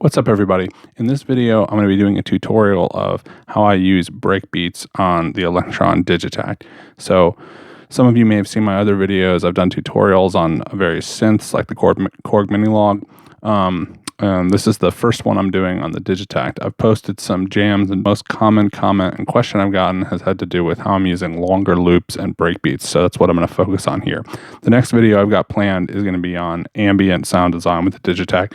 What's up, everybody? In this video, I'm going to be doing a tutorial of how I use breakbeats on the Electron Digitakt. So some of you may have seen my other videos. I've done tutorials on various synths like the Korg Minilog. This is the first one I'm doing on the Digitakt. I've posted some jams, and most common comment and question I've gotten has had to do with how I'm using longer loops and breakbeats. So that's what I'm going to focus on here. The next video I've got planned is going to be on ambient sound design with the Digitakt.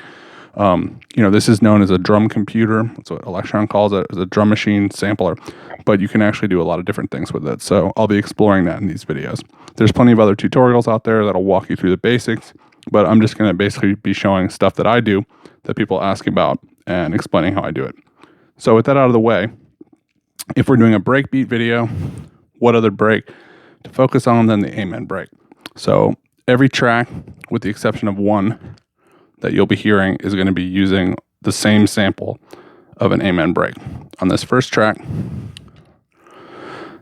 This is known as a drum computer. That's what Electron calls it, as a drum machine sampler. But you can actually do a lot of different things with it. So I'll be exploring that in these videos. There's plenty of other tutorials out there that'll walk you through the basics. But I'm just going to basically be showing stuff that I do that people ask about and explaining how I do it. So with that out of the way, if we're doing a breakbeat video, what other break to focus on than the amen break? So every track, with the exception of one that you'll be hearing, is going to be using the same sample of an amen break. On this first track,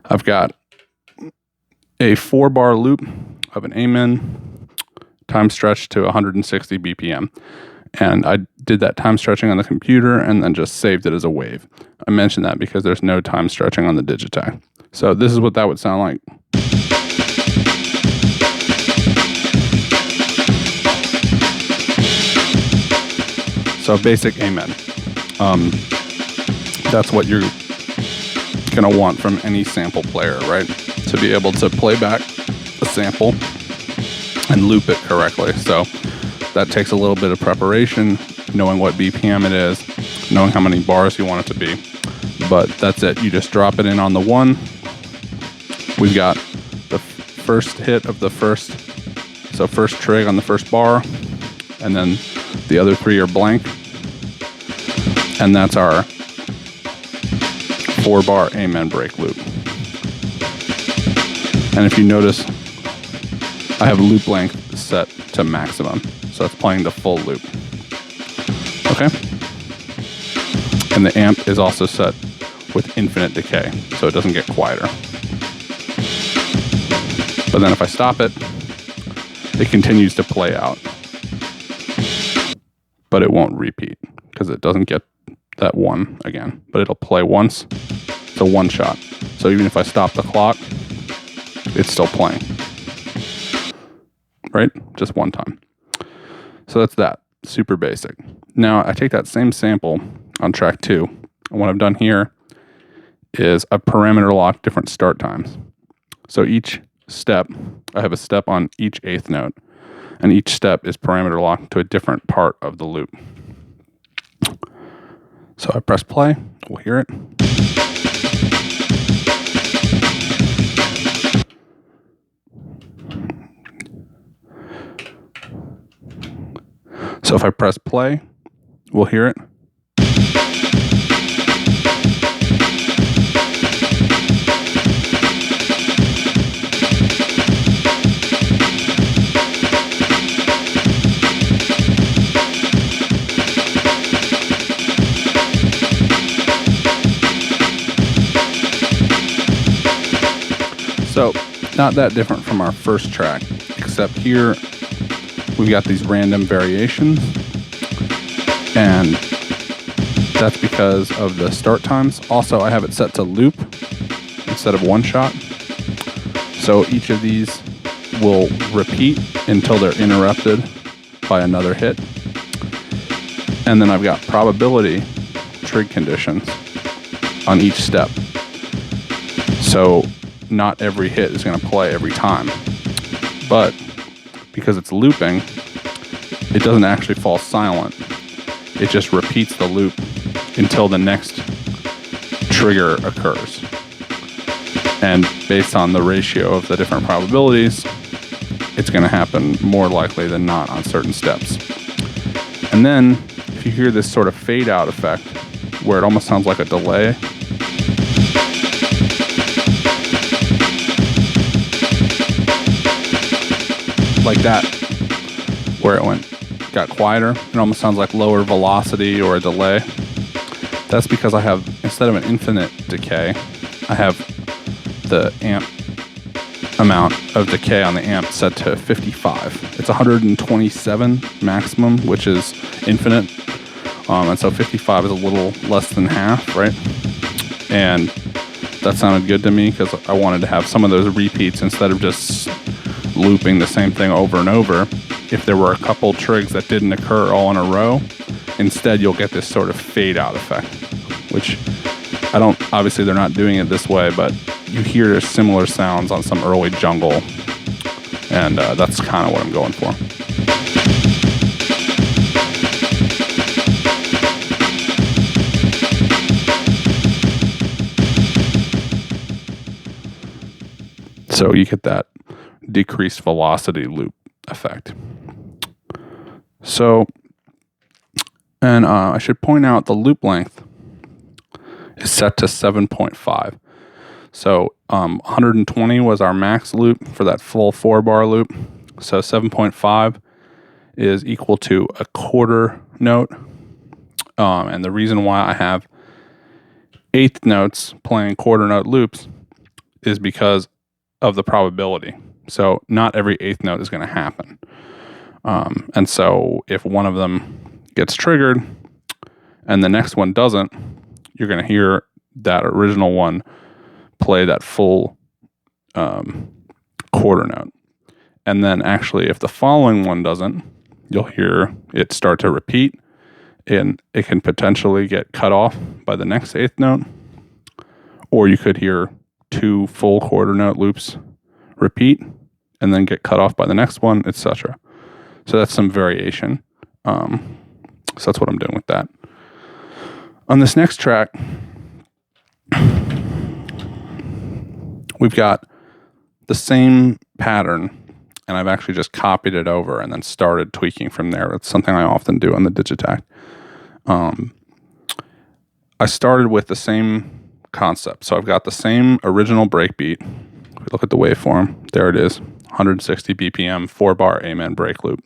I've got a 4-bar loop of an amen, time stretched to 160 BPM. And I did that time stretching on the computer and then just saved it as a wave. I mentioned that because there's no time stretching on the Digitakt. So this is what that would sound like. So basic amen. That's what you're going to want from any sample player, right? To be able to play back a sample and loop it correctly. So that takes a little bit of preparation, knowing what BPM it is, knowing how many bars you want it to be. But that's it. You just drop it in on the one. We've got the first hit of the first trig on the first bar, and then the other three are blank. And that's our 4-bar amen break loop. And if you notice, I have loop length set to maximum. So it's playing the full loop. Okay? And the amp is also set with infinite decay, so it doesn't get quieter. But then if I stop it, it continues to play out. But it won't repeat, because it doesn't get that one again. But it'll play once. It's a one shot. So even if I stop the clock, it's still playing. Right? Just one time. So that's that. Super basic. Now I take that same sample on track 2, and what I've done here is I parameter lock different start times. So each step, I have a step on each 8th note, and each step is parameter locked to a different part of the loop. So I press play, we'll hear it. So if I press play, we'll hear it. So not that different from our first track, except here we've got these random variations, and that's because of the start times. Also, I have it set to loop instead of one shot. So each of these will repeat until they're interrupted by another hit. And then I've got probability trig conditions on each step. So not every hit is going to play every time. But because it's looping, it doesn't actually fall silent. It just repeats the loop until the next trigger occurs. And based on the ratio of the different probabilities, it's going to happen more likely than not on certain steps. And then, if you hear this sort of fade out effect, where it almost sounds like a delay, like that, where it got quieter. It almost sounds like lower velocity or a delay. That's because I have, instead of an infinite decay, I have the amp amount of decay on the amp set to 55. It's 127 maximum, which is infinite, And so 55 is a little less than half, right? And that sounded good to me because I wanted to have some of those repeats instead of just looping the same thing over and over. If there were a couple trigs that didn't occur all in a row, instead you'll get this sort of fade out effect, which obviously they're not doing it this way, but you hear similar sounds on some early jungle, and that's kind of what I'm going for. So you get that decreased velocity loop effect. So, and I should point out the loop length is set to 7.5. So 120 was our max loop for that full 4-bar loop. So 7.5 is equal to a quarter note. And the reason why I have eighth notes playing quarter note loops is because of the probability. So not every eighth note is going to happen. And so if one of them gets triggered and the next one doesn't, you're going to hear that original one play that full quarter note. And then actually if the following one doesn't, you'll hear it start to repeat, and it can potentially get cut off by the next eighth note, or you could hear 2 full quarter note loops repeat and then get cut off by the next one, etc. So that's some variation. So that's what I'm doing with that. On this next track, we've got the same pattern, and I've actually just copied it over and then started tweaking from there. That's something I often do on the Digitakt. I started with the same concept. So I've got the same original breakbeat. If we look at the waveform, there it is, 160 BPM, 4-bar amen break loop.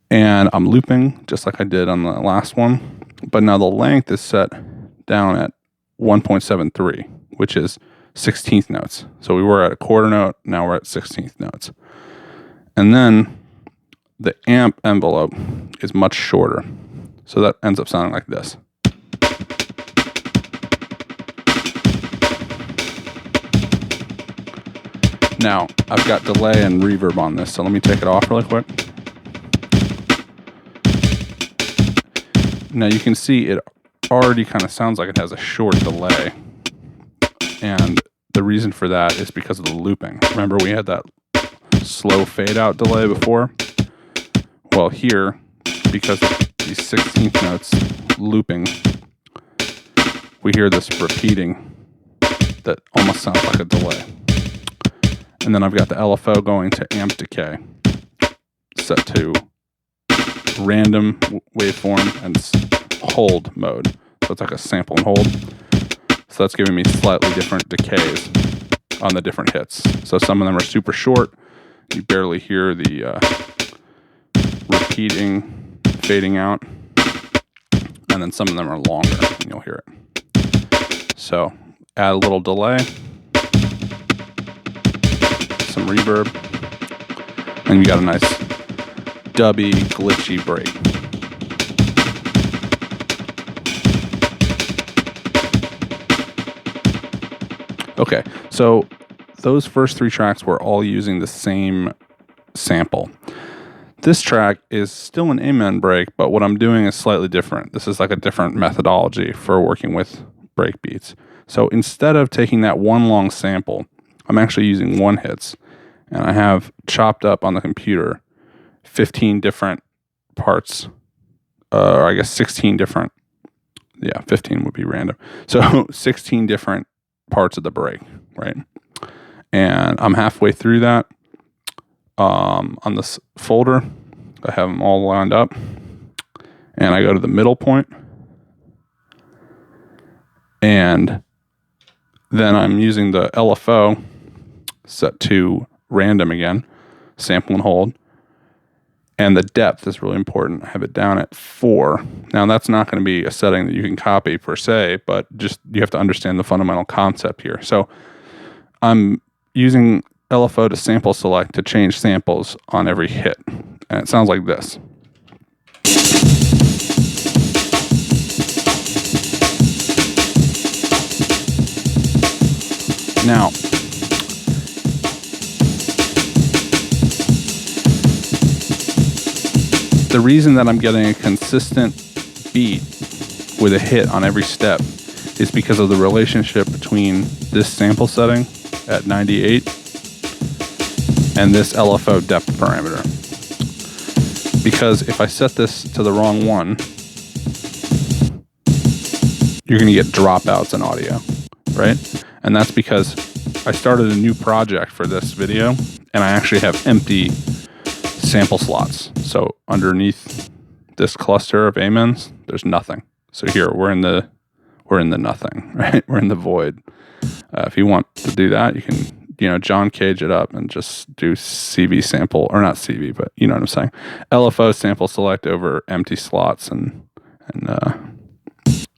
And I'm looping just like I did on the last one, but now the length is set down at 1.73, which is 16th notes. So we were at a quarter note, now we're at 16th notes. And then the amp envelope is much shorter. So that ends up sounding like this. Now, I've got delay and reverb on this, so let me take it off really quick. Now you can see it already kind of sounds like it has a short delay. And the reason for that is because of the looping. Remember we had that slow fade out delay before? Well, here, because of these 16th notes looping, we hear this repeating that almost sounds like a delay. And then I've got the LFO going to amp decay, set to random waveform and hold mode. So it's like a sample and hold. So that's giving me slightly different decays on the different hits. So some of them are super short. You barely hear the repeating, fading out. And then some of them are longer and you'll hear it. So add a little delay, some reverb, and you got a nice dubby, glitchy break. Okay, so those first 3 tracks were all using the same sample. This track is still an amen break, but what I'm doing is slightly different. This is like a different methodology for working with breakbeats. So instead of taking that one long sample, I'm actually using one hits, and I have chopped up on the computer 15 different parts, or I guess 16 different, 15 would be random. So 16 different parts of the break, right? And I'm halfway through that. On this folder, I have them all lined up, and I go to the middle point, and then I'm using the LFO set to random again, sample and hold, and the depth is really important. I have it down at 4. Now that's not going to be a setting that you can copy per se, but just you have to understand the fundamental concept here. So I'm using LFO to sample select to change samples on every hit, and it sounds like this. Now, the reason that I'm getting a consistent beat with a hit on every step is because of the relationship between this sample setting at 98 and this LFO depth parameter. Because if I set this to the wrong one, you're going to get dropouts in audio, right? And that's because I started a new project for this video, and I actually have empty sample slots. So underneath this cluster of amens, there's nothing. So here we're in the nothing, right? We're in the void. If you want to do that, you can, John Cage it up and just do CV sample, or not CV, but you know what I'm saying. LFO sample select over empty slots and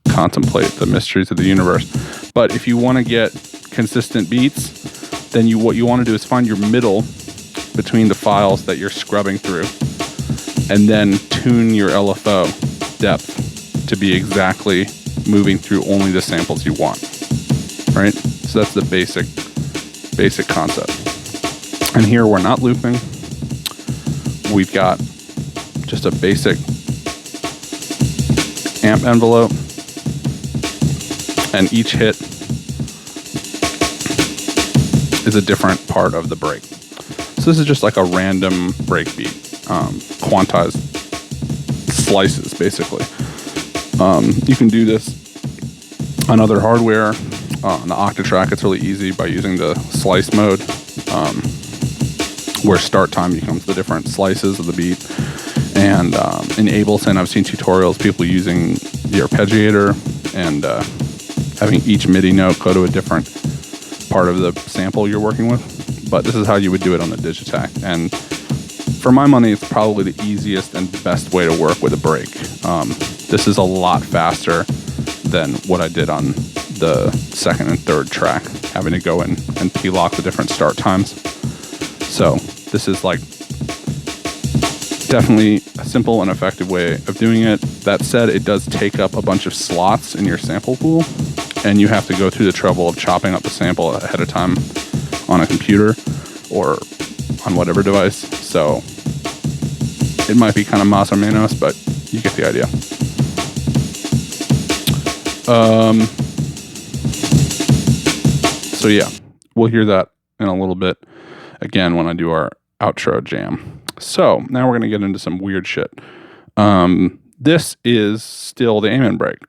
contemplate the mysteries of the universe. But if you want to get consistent beats, then what you want to do is find your middle between the files that you're scrubbing through, and then tune your LFO depth to be exactly moving through only the samples you want, right? So that's the basic concept. And here we're not looping. We've got just a basic amp envelope, and each hit is a different part of the break. So this is just like a random breakbeat, quantized slices, basically. You can do this on other hardware. On the Octatrack, it's really easy by using the slice mode, where start time becomes the different slices of the beat. And in Ableton, I've seen tutorials, people using the arpeggiator and having each MIDI note go to a different part of the sample you're working with. But this is how you would do it on the Digitakt. And for my money, it's probably the easiest and best way to work with a break. This is a lot faster than what I did on the second and third track, having to go in and p-lock the different start times. So this is like definitely a simple and effective way of doing it. That said, it does take up a bunch of slots in your sample pool, and you have to go through the trouble of chopping up the sample ahead of time on a computer or on whatever device. So it might be kind of mas o menos, but you get the idea. So yeah, we'll hear that in a little bit again when I do our outro jam. So now we're going to get into some weird shit. This is still the Amen break.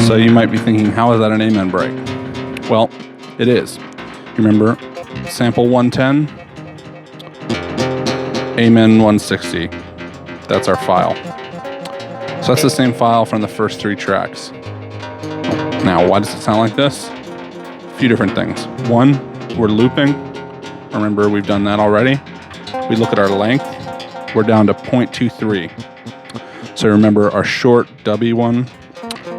So you might be thinking, how is that an Amen break? Well, it is. You remember sample 110, Amen 160. That's our file. So that's the same file from the first three tracks. Now, why does it sound like this? A few different things. One, we're looping. Remember, we've done that already. We look at our length. We're down to 0.23. So remember, our short W one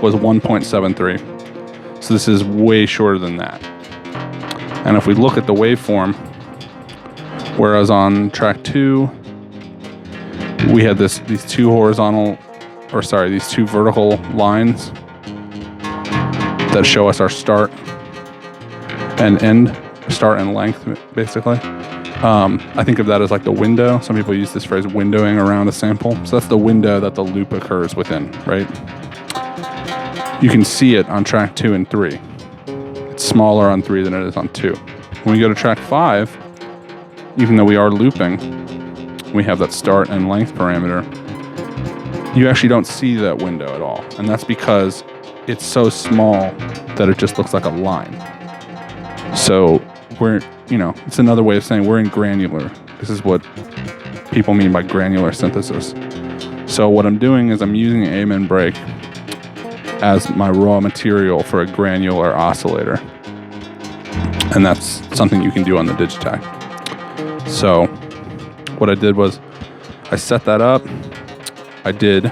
was 1.73. So this is way shorter than that. And if we look at the waveform, whereas on track 2, we had these two vertical lines that show us our start and end, start and length, basically. I think of that as like the window. Some people use this phrase, windowing around a sample. So that's the window that the loop occurs within, right? You can see it on track 2 and 3. It's smaller on 3 than it is on 2. When we go to track 5, even though we are looping, we have that start and length parameter, you actually don't see that window at all. And that's because it's so small that it just looks like a line. So it's another way of saying we're in granular. This is what people mean by granular synthesis. So what I'm doing is I'm using an Amen break as my raw material for a granular oscillator. And that's something you can do on the Digitakt. So what I did was I set that up. I did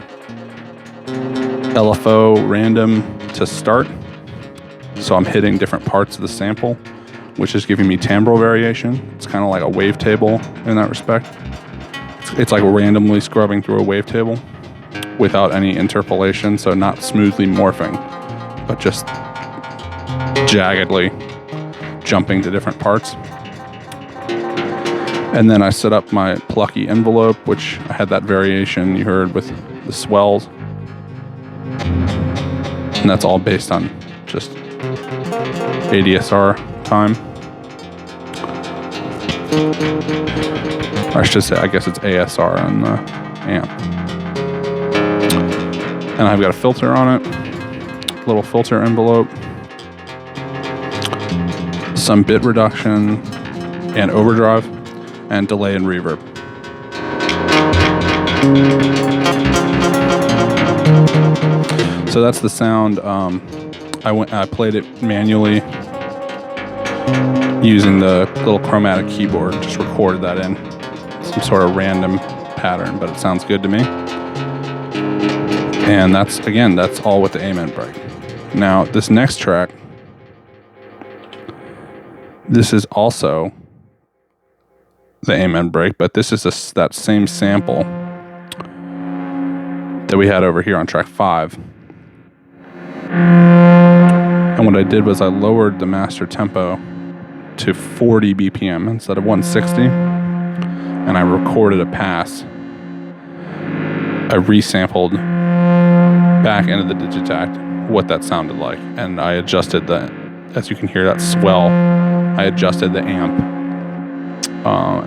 LFO random to start. So I'm hitting different parts of the sample, which is giving me timbral variation. It's kind of like a wavetable in that respect. It's like randomly scrubbing through a wavetable without any interpolation, so not smoothly morphing, but just jaggedly jumping to different parts. And then I set up my plucky envelope, which I had that variation you heard with the swells. And that's all based on just ADSR time. I should say, I guess it's ASR on the amp. And I've got a filter on it, little filter envelope, some bit reduction and overdrive, and delay and reverb. So that's the sound. I played it manually using the little chromatic keyboard, just recorded that in some sort of random pattern, but it sounds good to me. And that's all with the ambient break. Now, this next track, this is also the ambient break, but this is that same sample that we had over here on track 5. And what I did was I lowered the master tempo to 40 BPM instead of 160, and I recorded a pass. I resampled back into the Digitakt what that sounded like, and I adjusted the, as you can hear that swell, I adjusted the amp,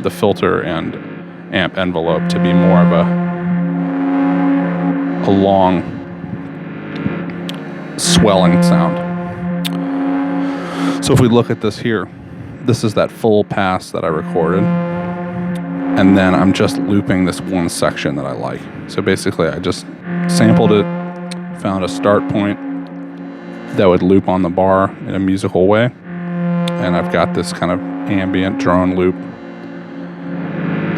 the filter and amp envelope to be more of a long swelling sound. So if we look at this here, this is that full pass that I recorded, and then I'm just looping this one section that I like. So basically I just sampled it, found a start point that would loop on the bar in a musical way, and I've got this kind of ambient drone loop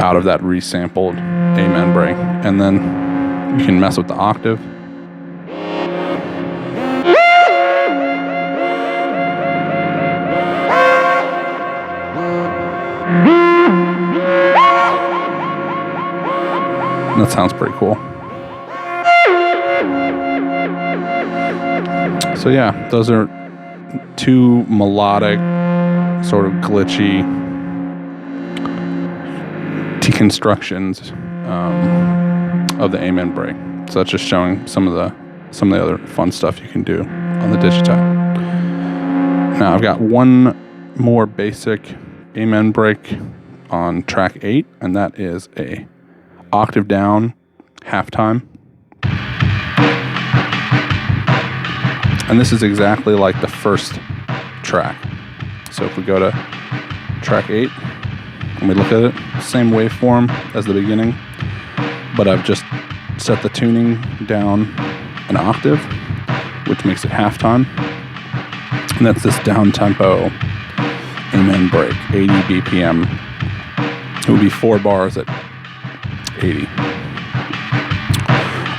out of that resampled amen break. And then you can mess with the octave. And that sounds pretty cool. So yeah, those are two melodic, sort of glitchy deconstructions of the amen break. So that's just showing some of the other fun stuff you can do on the Digitakt. Now I've got one more basic amen break on track 8, and that is a octave down halftime. And this is exactly like the first track. So if we go to track 8 and we look at it, same waveform as the beginning, but I've just set the tuning down an octave, which makes it halftime. And that's this down tempo amen break, 80 BPM. It would be 4 bars at 80.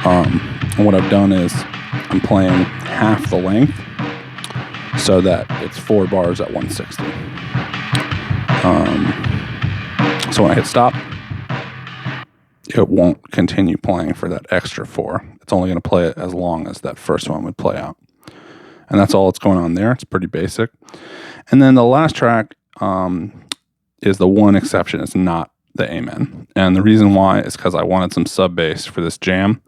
And what I've done is I'm playing half the length so that it's 4 bars at 160. So when I hit stop, it won't continue playing for that extra 4. It's only going to play it as long as that first one would play out. And that's all that's going on there. It's pretty basic. And then the last track is the one exception. It's not the amen. And the reason why is because I wanted some sub bass for this jam.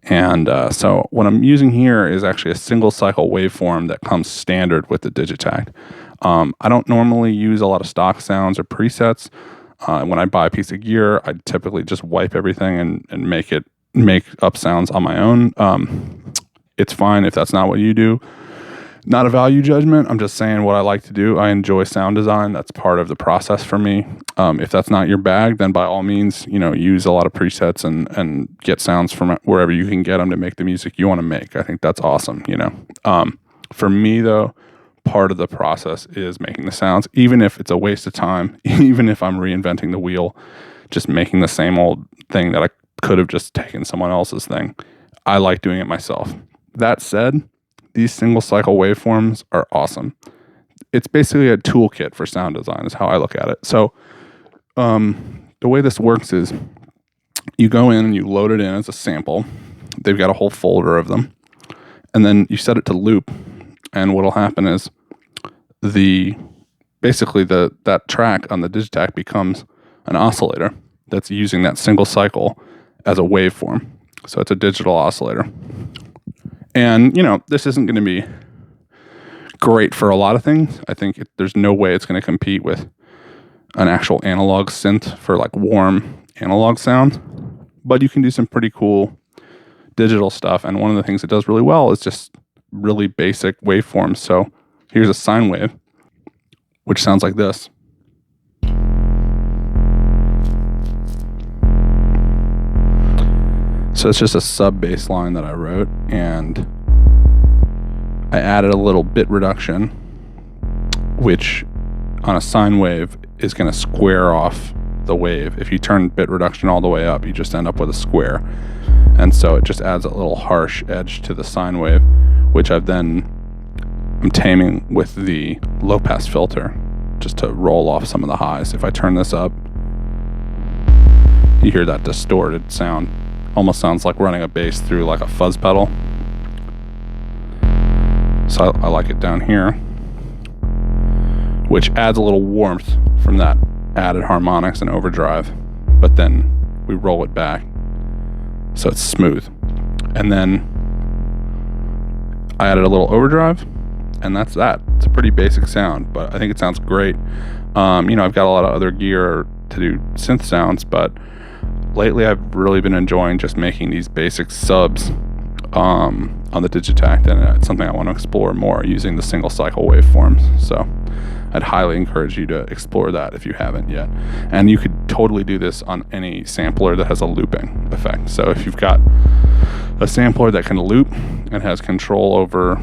And so what I'm using here is actually a single cycle waveform that comes standard with the Digitakt. I don't normally use a lot of stock sounds or presets. When I buy a piece of gear, I typically just wipe everything and make up sounds on my own. It's fine if that's not what you do. Not a value judgment. I'm just saying what I like to do. I enjoy sound design. That's part of the process for me. If that's not your bag, then by all means, use a lot of presets and get sounds from wherever you can get them to make the music you want to make. I think that's awesome. For me though, part of the process is making the sounds, even if it's a waste of time, even if I'm reinventing the wheel, just making the same old thing that I could have just taken someone else's thing. I like doing it myself. That said, these single cycle waveforms are awesome. It's basically a toolkit for sound design is how I look at it. So the way this works is you go in and you load it in as a sample. They've got a whole folder of them. And then you set it to loop. And what'll happen is that track on the Digitakt becomes an oscillator that's using that single cycle as a waveform. So it's a digital oscillator. And, this isn't going to be great for a lot of things. I think there's no way it's going to compete with an actual analog synth for like warm analog sounds. But you can do some pretty cool digital stuff. And one of the things it does really well is just really basic waveforms. So here's a sine wave, which sounds like this. So it's just a sub bass line that I wrote, and I added a little bit reduction, which on a sine wave is going to square off the wave. If you turn bit reduction all the way up, you just end up with a square. And so it just adds a little harsh edge to the sine wave, which I'm taming with the low pass filter just to roll off some of the highs. If I turn this up, you hear that distorted sound. Almost sounds like running a bass through like a fuzz pedal. So I like it down here, which adds a little warmth from that added harmonics and overdrive. But then we roll it back so it's smooth. And then I added a little overdrive, and that's that. It's a pretty basic sound, but I think it sounds great. I've got a lot of other gear to do synth sounds, but lately I've really been enjoying just making these basic subs on the Digitakt, and it's something I want to explore more using the single cycle waveforms. So I'd highly encourage you to explore that if you haven't yet. And you could totally do this on any sampler that has a looping effect. So if you've got a sampler that can loop and has control over,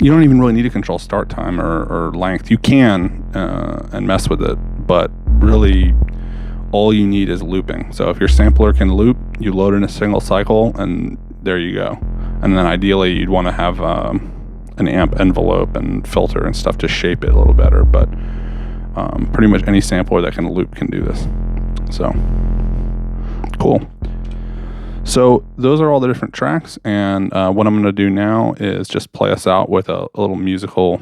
you don't even really need to control start time or length. You can and mess with it, but really all you need is looping. So if your sampler can loop, you load in a single cycle and there you go. And then ideally you'd want to have an amp envelope and filter and stuff to shape it a little better, but pretty much any sampler that can loop can do this. So cool. So those are all the different tracks, and what I'm going to do now is just play us out with a little musical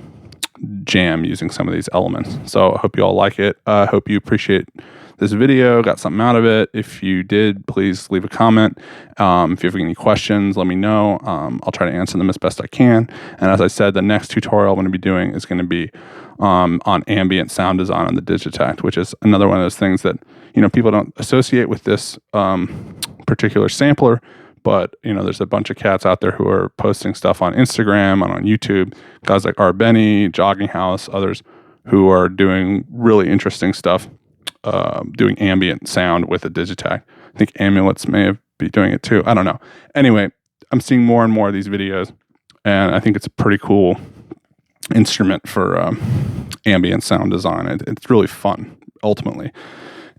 jam using some of these elements. So I hope you all like it. I hope you appreciate this video, got something out of it. If you did, please leave a comment. If you have any questions, let me know. I'll try to answer them as best I can. And as I said, the next tutorial I'm going to be doing is going to be on ambient sound design on the Digitakt, which is another one of those things that people don't associate with this particular sampler. But there's a bunch of cats out there who are posting stuff on Instagram and on YouTube. Guys like Benny, Jogging House, others who are doing really interesting stuff. Doing ambient sound with a Digitakt. I think Amulets may be doing it too. I don't know. Anyway, I'm seeing more and more of these videos, and I think it's a pretty cool instrument for ambient sound design. It's really fun, ultimately.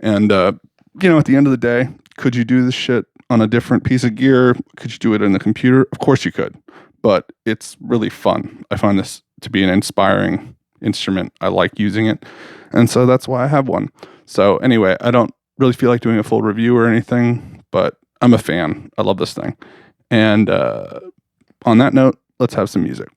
And, at the end of the day, could you do this shit on a different piece of gear? Could you do it in the computer? Of course you could, but it's really fun. I find this to be an inspiring instrument. I like using it, and so that's why I have one. So anyway, I don't really feel like doing a full review or anything, but I'm a fan. I love this thing. And on that note, let's have some music.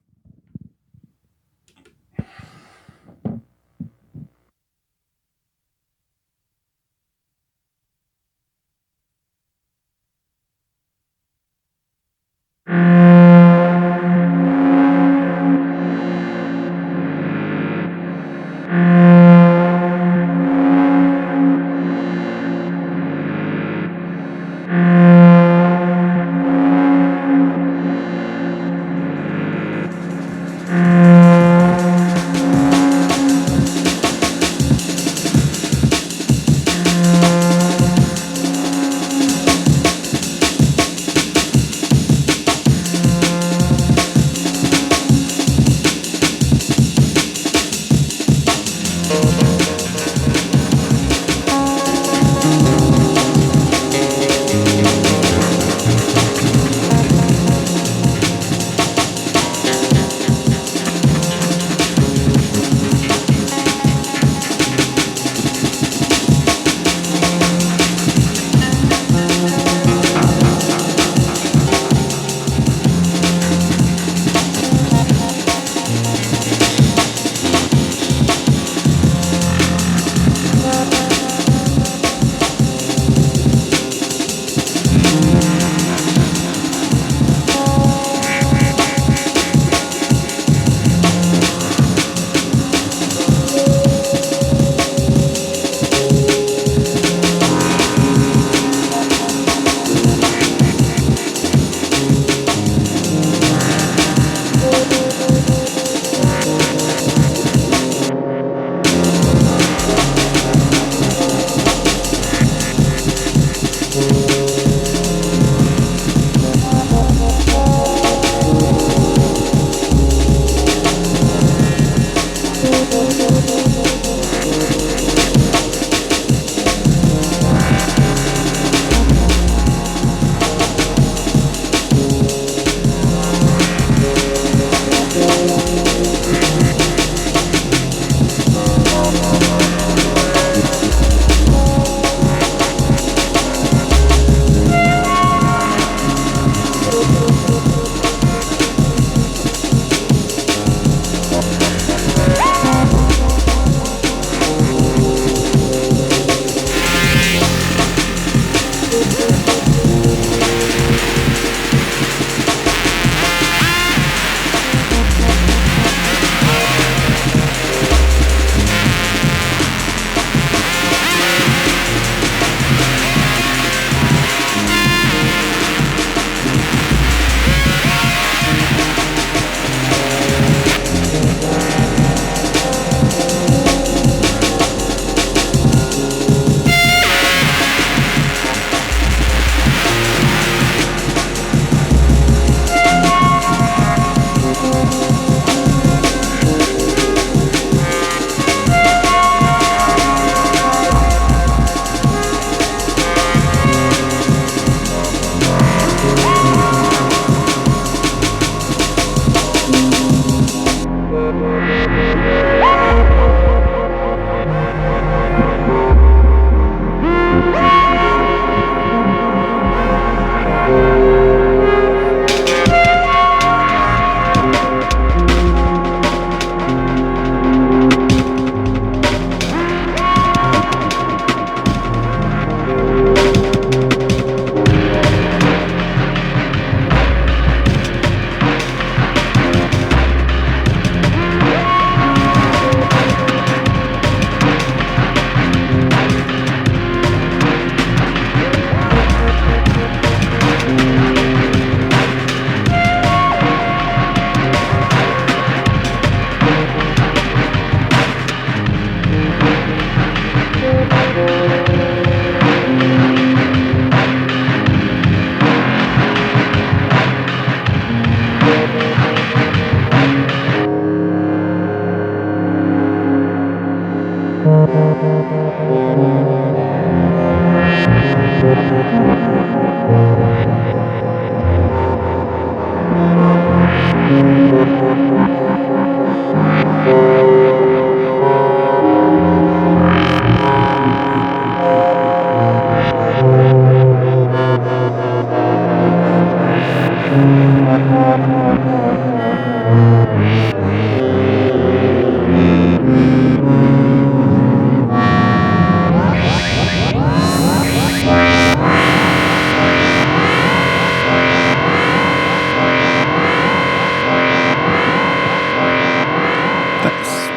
Thanks.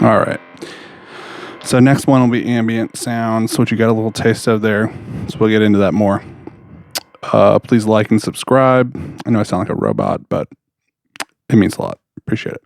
All right. So next one will be ambient sounds, which you got a little taste of there. So we'll get into that more. Please like and subscribe. I know I sound like a robot, but it means a lot. Appreciate it.